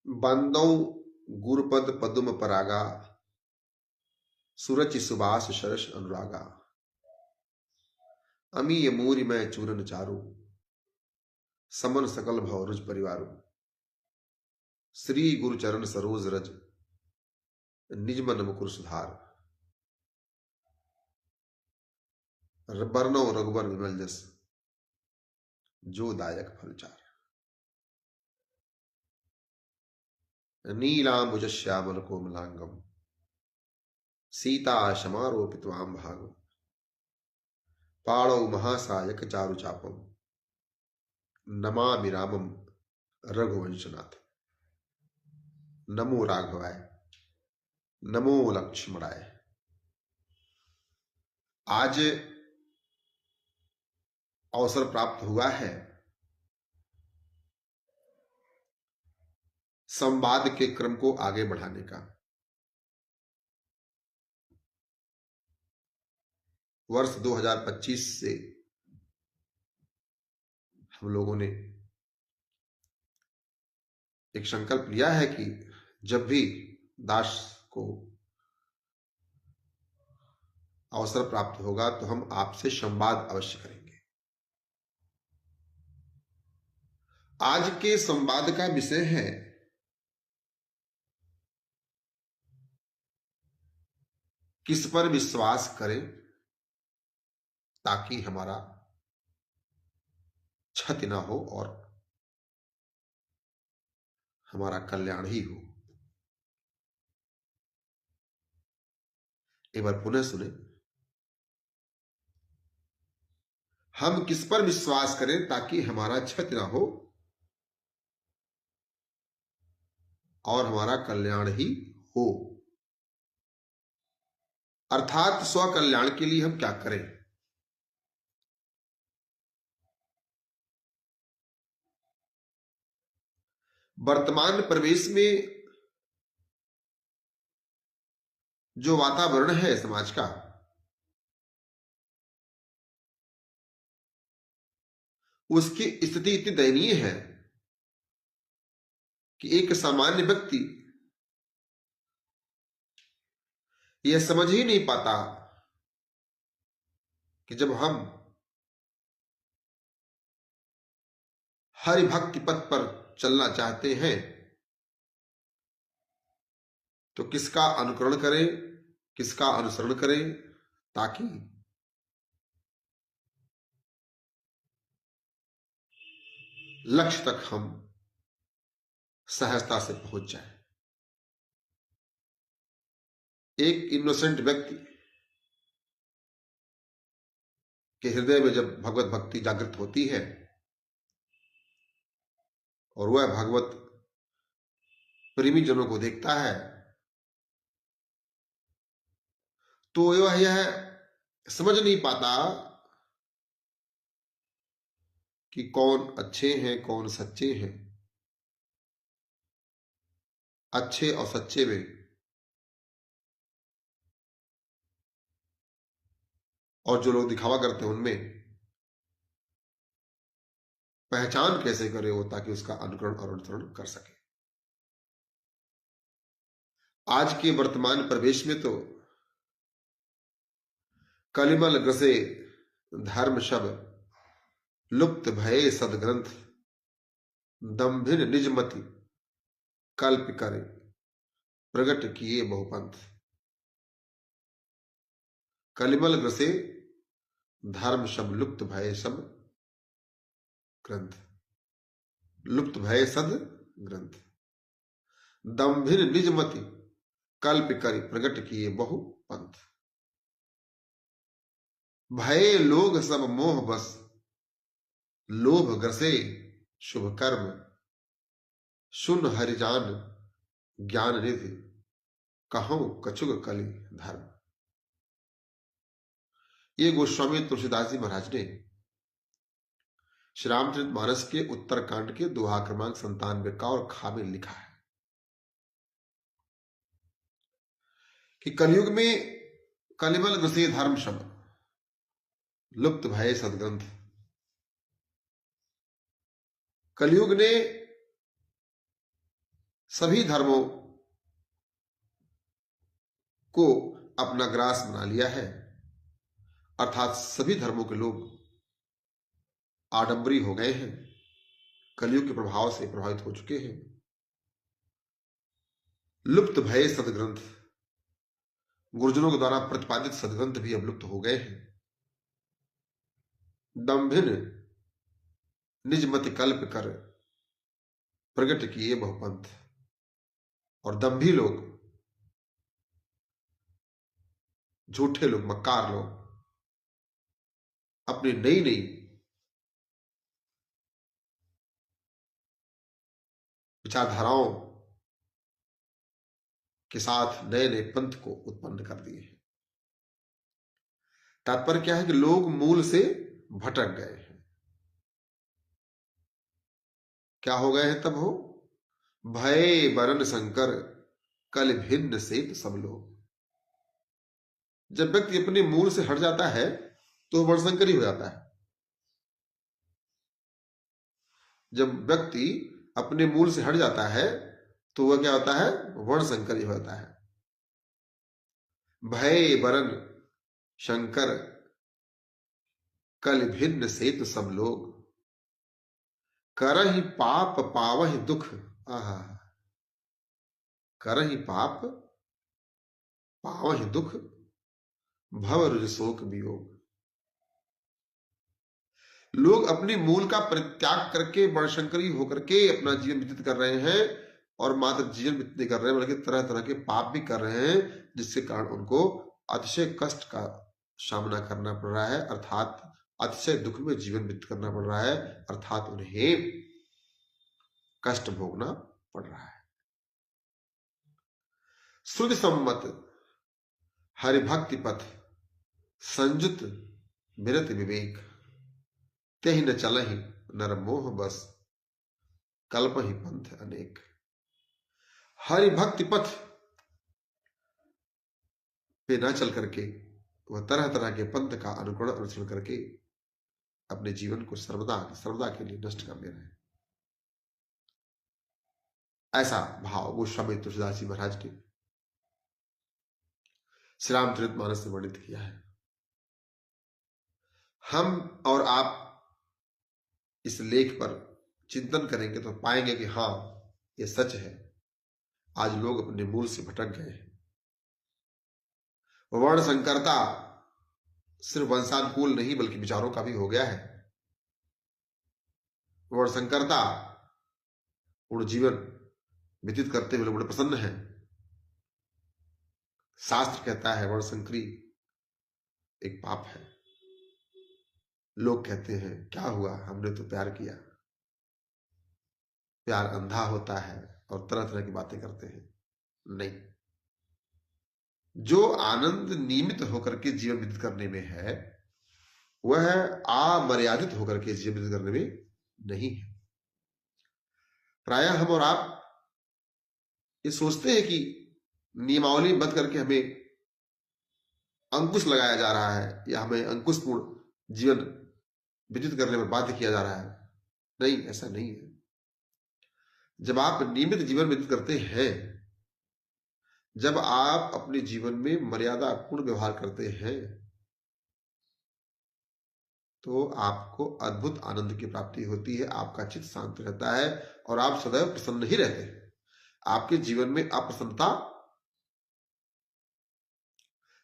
बंदौ गुरुपद पदुम परागा, सुरचि सुबास शरस अनुरागा। अमीय मूरि मैं चूरन चारु, समन सकल भव रुज परिवारु। श्री गुरु चरण सरोज रज, निज मन मुकुर सुधार। बरनौ रघुबर विमल जस, जो दायक फल चार। नीलांबुज श्यामल कोमलांगम, सीता समारोपित्वाम भागम। पाणौ महासायक चारु चापम, नमामि रामम रघुवंशनाथ। नमो राघवाय, नमो लक्ष्मणाय। आज अवसर प्राप्त हुआ है संवाद के क्रम को आगे बढ़ाने का। वर्ष 2025 से हम लोगों ने एक संकल्प लिया है कि जब भी दास को अवसर प्राप्त होगा तो हम आपसे संवाद अवश्य करेंगे। आज के संवाद का विषय है किस पर विश्वास करें ताकि हमारा क्षति ना हो और हमारा कल्याण ही हो। एक बार पुनः सुने, हम किस पर विश्वास करें ताकि हमारा क्षति ना हो और हमारा कल्याण ही हो। अर्थात स्व कल्याण के लिए हम क्या करें। वर्तमान परिवेश में जो वातावरण है समाज का, उसकी स्थिति इतनी दयनीय है कि एक सामान्य व्यक्ति यह समझ ही नहीं पाता कि जब हम हरि भक्ति पथ पर चलना चाहते हैं तो किसका अनुकरण करें, किसका अनुसरण करें ताकि लक्ष्य तक हम सहजता से पहुंच जाए। एक इनोसेंट व्यक्ति के हृदय में जब भगवत भक्ति जागृत होती है और वह भगवत प्रेमी जनों को देखता है तो वह यह समझ नहीं पाता कि कौन अच्छे हैं कौन सच्चे हैं। अच्छे और सच्चे में और जो लोग दिखावा करते हैं उनमें पहचान कैसे करे वो ताकि उसका अनुकरण और अनुसरण कर सके। आज के वर्तमान परिवेश में तो कलिमल ग्रसे धर्म शब, लुप्त भये सदग्रंथ। दंभिन निजमति कल्प करे, प्रगट किए बहुपंथ। कलिमल ग्रसे धर्म शब, लुप्त भये सब ग्रंथ। लुप्त भये सद ग्रंथ। दंभिन निजमति कल्प करी, प्रगट किए बहु पंथ। भये लोग सब मोह बस, लोभ ग्रसे शुभ कर्म। सुन हरिजान ज्ञान निधि, कहूं कछुग कलि धर्म। ये गोस्वामी तुलसीदास जी महाराज ने श्री रामचरितमानस के उत्तरकांड के दोहा क्रमांक 97 का और खा में लिखा है कि कलयुग में कलिमल ग्रसे धर्म शब्द, लुप्त भय सदग्रंथ। कलयुग ने सभी धर्मों को अपना ग्रास बना लिया है, अर्थात सभी धर्मों के लोग आडंबरी हो गए हैं, कलयुग के प्रभाव से प्रभावित हो चुके हैं। लुप्त भय सदग्रंथ, गुरुजनों के द्वारा प्रतिपादित सदग्रंथ भी अब लुप्त हो गए हैं। दंभिन निज मति कल्प कर प्रकट किए बहुपंथ, और दंभी लोग, झूठे लोग, मक्कार लोग अपनी नई नई विचारधाराओं के साथ नए नए पंथ को उत्पन्न कर दिए हैं। तात्पर्य क्या है कि लोग मूल से भटक गए हैं। क्या हो गए हैं तब? हो भय बरन शंकर कल भिन्न सेत सब लोग। जब व्यक्ति अपने मूल से हट जाता है तो वर्णशंकरी हो जाता है। जब व्यक्ति अपने मूल से हट जाता है तो वह क्या होता है? वर्णशंकरी हो जाता है। भय बरन शंकर कल भिन्न सेत सब लोग, करहि पाप पावहि दुख। आहा, करहि पाप पावहि दुख, भव रुज शोक वियोग। लोग अपनी मूल का परित्याग करके वर्णशंकरी होकर के अपना जीवन व्यतीत कर रहे हैं, और मात्र जीवन व्यतीत नहीं कर रहे हैं बल्कि तरह तरह के पाप भी कर रहे हैं, जिसके कारण उनको अतिशय कष्ट का सामना करना पड़ रहा है, अर्थात अतिशय दुख में जीवन व्यतीत करना पड़ रहा है, अर्थात उन्हें कष्ट भोगना पड़ रहा है। श्रुति सम्मत हरिभक्ति पथ संजुत विरत विवेक, तेहि न चलहि नर मोह बस, कल्प ही पंथ अनेक। हरिभक्ति पथ पे न चल करके वह तरह तरह के पंथ का अनुसरण करके अपने जीवन को सर्वदा के लिए नष्ट कर ले रहे हैं। ऐसा भाव गोस्वामी तुलसीदास जी महाराज ने श्री रामचरितमानस में वर्णित किया है। हम और आप इस लेख पर चिंतन करेंगे तो पाएंगे कि हाँ, यह सच है। आज लोग अपने मूल से भटक गए हैं। वर्ण संकरता सिर्फ वंशानुकूल नहीं बल्कि विचारों का भी हो गया है। वर्ण संकरता पूर्ण जीवन व्यतीत करते हुए लोग बड़े प्रसन्न हैं। शास्त्र कहता है वर्ण संकरी एक पाप है। लोग कहते हैं क्या हुआ, हमने तो प्यार किया। प्यार अंधा होता है और तरह तरह की बातें करते हैं। नहीं, जो आनंद नियमित होकर के जीवन व्यतीत करने में है वह अमर्यादित होकर के जीवन व्यतीत करने में नहीं है। प्रायः हम और आप ये सोचते हैं कि नियमावली बंद करके हमें अंकुश लगाया जा रहा है या हमें अंकुशपूर्ण जीवन व्यतीत करने में बाध्य किया जा रहा है। नहीं, ऐसा नहीं है। जब आप नियमित जीवन व्यतीत करते हैं, जब आप अपने जीवन में मर्यादा पूर्ण व्यवहार करते हैं, तो आपको अद्भुत आनंद की प्राप्ति होती है। आपका चित्त शांत रहता है और आप सदैव प्रसन्न ही रहते हैं। आपके जीवन में अप्रसन्नता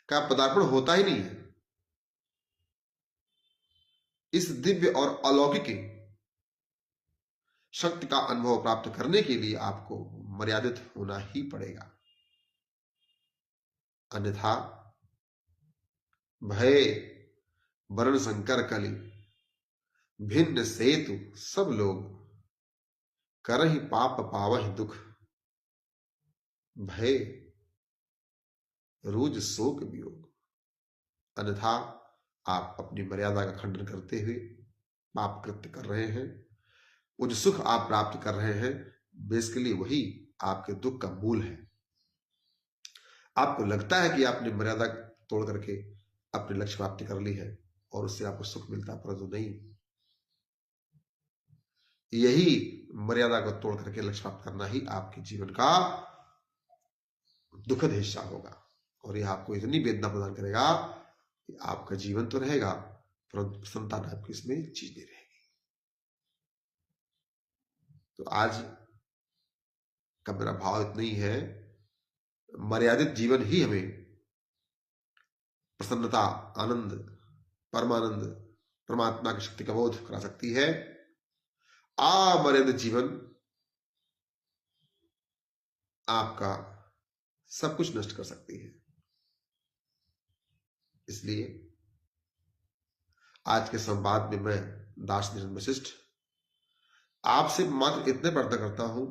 का पदार्पण होता ही नहीं है। इस दिव्य और अलौकिक शक्ति का अनुभव प्राप्त करने के लिए आपको मर्यादित होना ही पड़ेगा, अन्यथा भय वरण संकर कलि भिन्न सेतु सब लोग, करहि पाप पावहि दुख, भय रोज शोक वियोग। अन्यथा आप अपनी मर्यादा का खंडन करते हुए पाप कृत्य कर रहे हैं। वो जो सुख आप प्राप्त कर रहे हैं बेसिकली वही आपके दुख का मूल है। आपको लगता है कि आपने मर्यादा तोड़ करके अपनी लक्ष्य प्राप्ति कर ली है और उससे आपको सुख मिलता, परंतु नहीं। यही मर्यादा को तोड़ करके लक्ष्य प्राप्त करना ही आपके जीवन का दुखद हिस्सा होगा, और यह आपको इतनी वेदना प्रदान करेगा कि आपका जीवन तो रहेगा परंतु प्रसन्नता आपकी इसमें चीज नहीं रहेगी। तो आज का मेरा भाव इतना ही है, मर्यादित जीवन ही हमें प्रसन्नता, आनंद, परमानंद, परमात्मा की शक्ति का बोध करा सकती है। अमर्यादित जीवन आपका सब कुछ नष्ट कर सकती है। इसलिए आज के संवाद में मैं दास निरंजन वशिष्ठ आपसे मात्र इतने प्रार्थना करता हूं,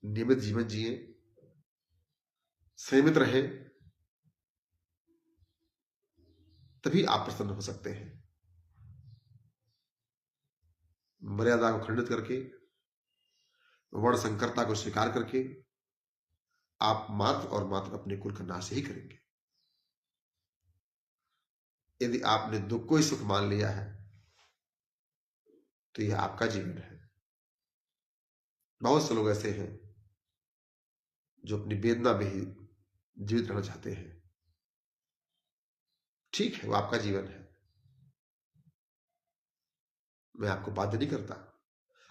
नियमित जीवन जिए, संयमित रहे, तभी आप प्रसन्न हो सकते हैं। मर्यादा को खंडित करके, वर्ण संकरता को स्वीकार करके आप मात्र और मात्र अपने कुल का नाश ही करेंगे। यदि आपने दुख को ही सुख मान लिया है तो यह आपका जीवन है। बहुत से लोग ऐसे हैं जो अपनी वेदना में ही जीवित रहना चाहते हैं। ठीक है, वो आपका जीवन है, मैं आपको बाध्य नहीं करता।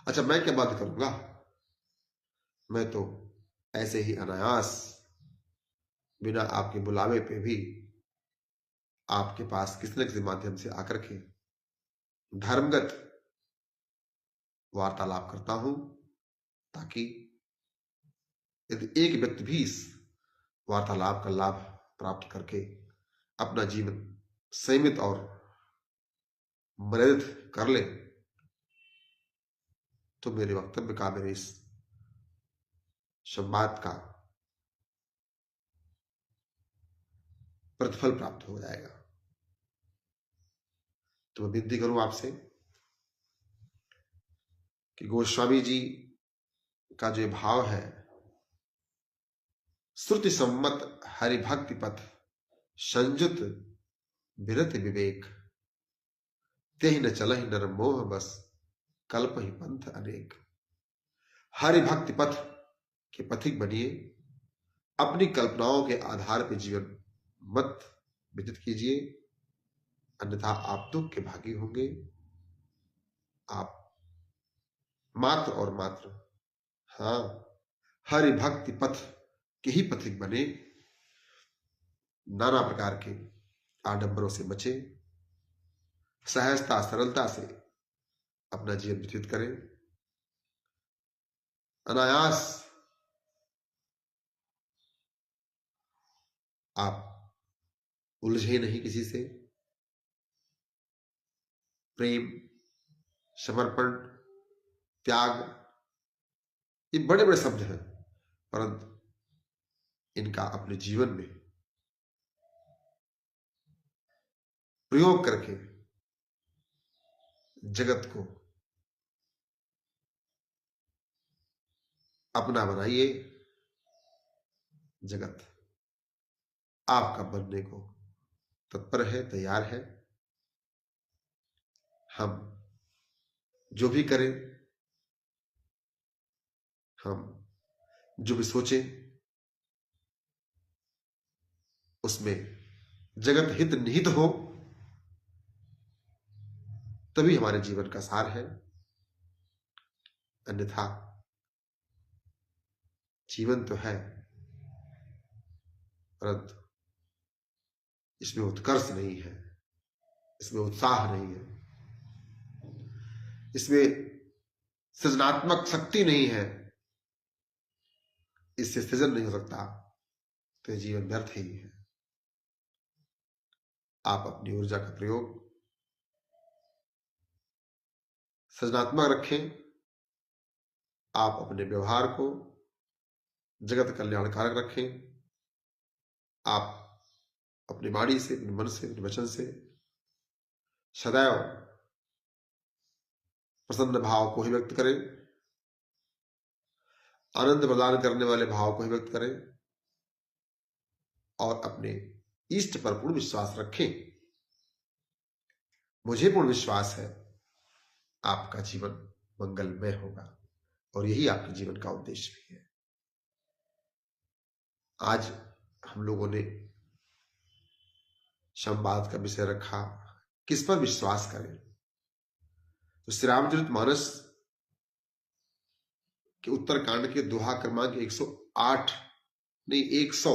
अच्छा, मैं क्या बाध्य करूंगा? मैं तो ऐसे ही अनायास बिना आपके बुलावे पे भी आपके पास किसी न किसी माध्यम से आकर के धर्मगत वार्तालाप करता हूं, ताकि यदि एक व्यक्ति भी इस वार्तालाप का लाभ प्राप्त करके अपना जीवन संयमित और मर्यादित कर ले, तो मेरे वक्तव्य का, मेरे इस संवाद का प्रतिफल प्राप्त हो जाएगा। तो मैं विनती करूं आपसे कि गोस्वामी जी का जो भाव है, श्रुति सम्मत हरिभक्ति पथ संयुत विरत विवेक, तेहि न चलहि नर मोह बस कल्प ही पंथ अनेक। हरिभक्ति पथ के पथिक बनिए, अपनी कल्पनाओं के आधार पर जीवन मत व्यतीत कीजिए, अन्यथा आप दुख के भागी होंगे। आप मात्र और मात्र हरि भक्ति पथ के ही पथिक बने, नाना प्रकार के आडंबरों से बचे, सहजता सरलता से अपना जीवन व्यतीत करें, अनायास आप उलझे नहीं किसी से। प्रेम, समर्पण, त्याग, ये बड़े बड़े शब्द हैं, परंतु इनका अपने जीवन में प्रयोग करके जगत को अपना बनाइए। जगत आपका बनने को तत्पर है, तैयार है। हम जो भी करें, हम जो भी सोचें, उसमें जगत हित निहित हो, तभी हमारे जीवन का सार है। अन्यथा जीवन तो है, परंतु इसमें उत्कर्ष नहीं है, इसमें उत्साह नहीं है, इसमें सृजनात्मक शक्ति नहीं है, इससे सृजन नहीं हो सकता, तो जीवन व्यर्थ ही है। आप अपनी ऊर्जा का प्रयोग सृजनात्मक रखें। आप अपने व्यवहार को जगत कल्याणकारक रखें। आप अपनी वाणी से, अपने मन से, अपने वचन से सदैव प्रसन्न भाव को ही व्यक्त करें, आनंद प्रदान करने वाले भाव को ही व्यक्त करें, और अपने इष्ट पर पूर्ण विश्वास रखें। मुझे पूर्ण विश्वास है आपका जीवन मंगलमय होगा और यही आपके जीवन का उद्देश्य भी है। आज हम लोगों ने संवाद का विषय रखा, किस पर विश्वास करें। तो श्री रामचरितमानस के उत्तरकांड के दोहा क्रमांक 108 नहीं 100,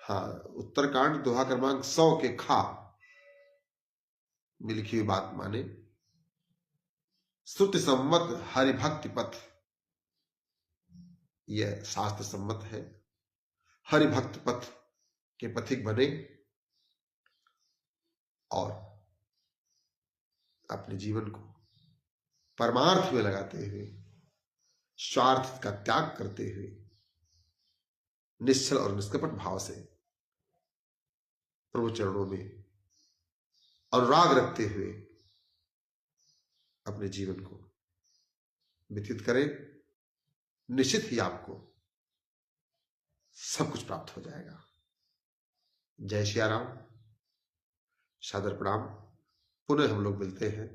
हाँ उत्तरकांड दोहा क्रमांक 100 के खा में लिखी हुई बात माने। श्रुति सम्मत हरिभक्ति पथ, यह शास्त्र सम्मत है। हरिभक्त पथ के पथिक बने और अपने जीवन को परमार्थ में लगाते हुए, स्वार्थ का त्याग करते हुए, निश्चल और निष्कपट भाव से प्रभु चरणों में अनुराग रखते हुए अपने जीवन को व्यतीत करें। निश्चित ही आपको सब कुछ प्राप्त हो जाएगा। जय सिया राम, सादर प्रणाम। पुनः हम लोग मिलते हैं